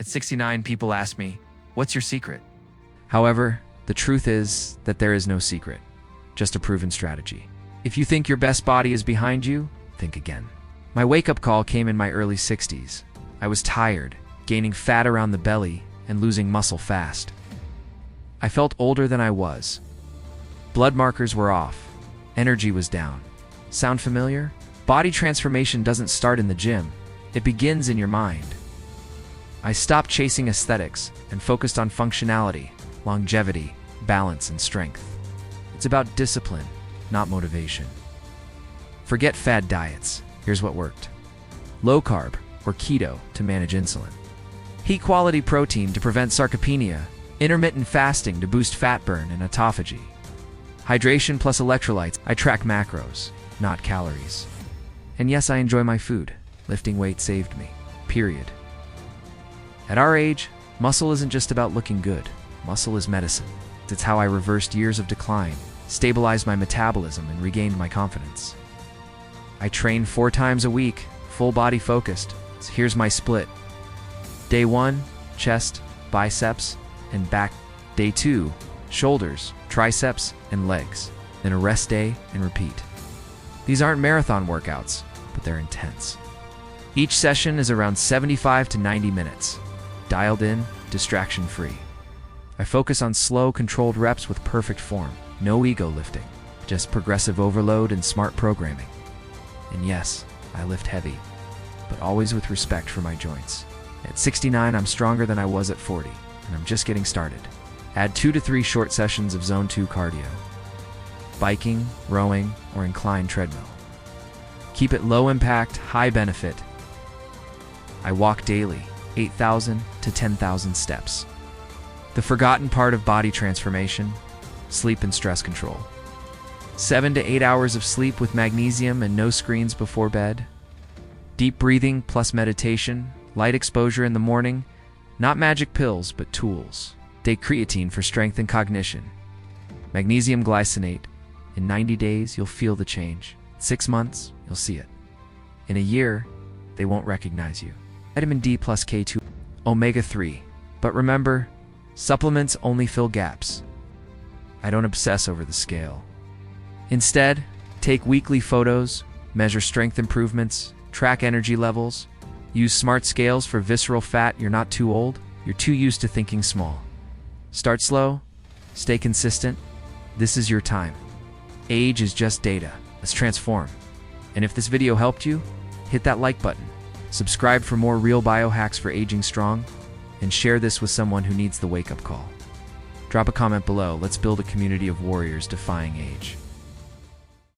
At 69, people ask me, what's your secret? However, the truth is that there is no secret, just a proven strategy. If you think your best body is behind you, think again. My wake-up call came in my early 60s. I was tired, gaining fat around the belly and losing muscle fast. I felt older than I was. Blood markers were off. Energy was down. Sound familiar? Body transformation doesn't start in the gym. It begins in your mind. I stopped chasing aesthetics and focused on functionality, longevity, balance, and strength. It's about discipline, not motivation. Forget fad diets. Here's what worked. Low carb or keto to manage insulin. Heat quality protein to prevent sarcopenia. Intermittent fasting to boost fat burn and autophagy. Hydration plus electrolytes. I track macros, not calories. And yes, I enjoy my food. Lifting weight saved me. Period. At our age, muscle isn't just about looking good. Muscle is medicine. It's how I reversed years of decline, stabilized my metabolism, and regained my confidence. I train 4 times a week, full body focused. So here's my split. Day 1, chest, biceps, and back. Day 2, shoulders, triceps, and legs. Then a rest day and repeat. These aren't marathon workouts, but they're intense. Each session is around 75 to 90 minutes. Dialed in, distraction-free. I focus on slow, controlled reps with perfect form. No ego lifting, just progressive overload and smart programming. And yes, I lift heavy, but always with respect for my joints. At 69, I'm stronger than I was at 40, and I'm just getting started. Add 2 to 3 short sessions of Zone 2 cardio. Biking, rowing, or inclined treadmill. Keep it low impact, high benefit. I walk daily, 8,000 to 10,000 steps. The forgotten part of body transformation, sleep and stress control. 7 to 8 hours of sleep with magnesium and no screens before bed. Deep breathing plus meditation, light exposure in the morning, not magic pills, but tools. Take creatine for strength and cognition. Magnesium glycinate. In 90 days, you'll feel the change. 6 months, you'll see it. In a year, they won't recognize you. Vitamin D plus K2, omega-3. But remember, supplements only fill gaps. I don't obsess over the scale. Instead, take weekly photos, measure strength improvements, track energy levels, use smart scales for visceral fat. You're not too old, you're too used to thinking small. Start slow, stay consistent. This is your time. Age is just data. Let's transform. And if this video helped you, hit that like button. Subscribe for more real biohacks for aging strong, and share this with someone who needs the wake-up call. Drop a comment below. Let's build a community of warriors defying age.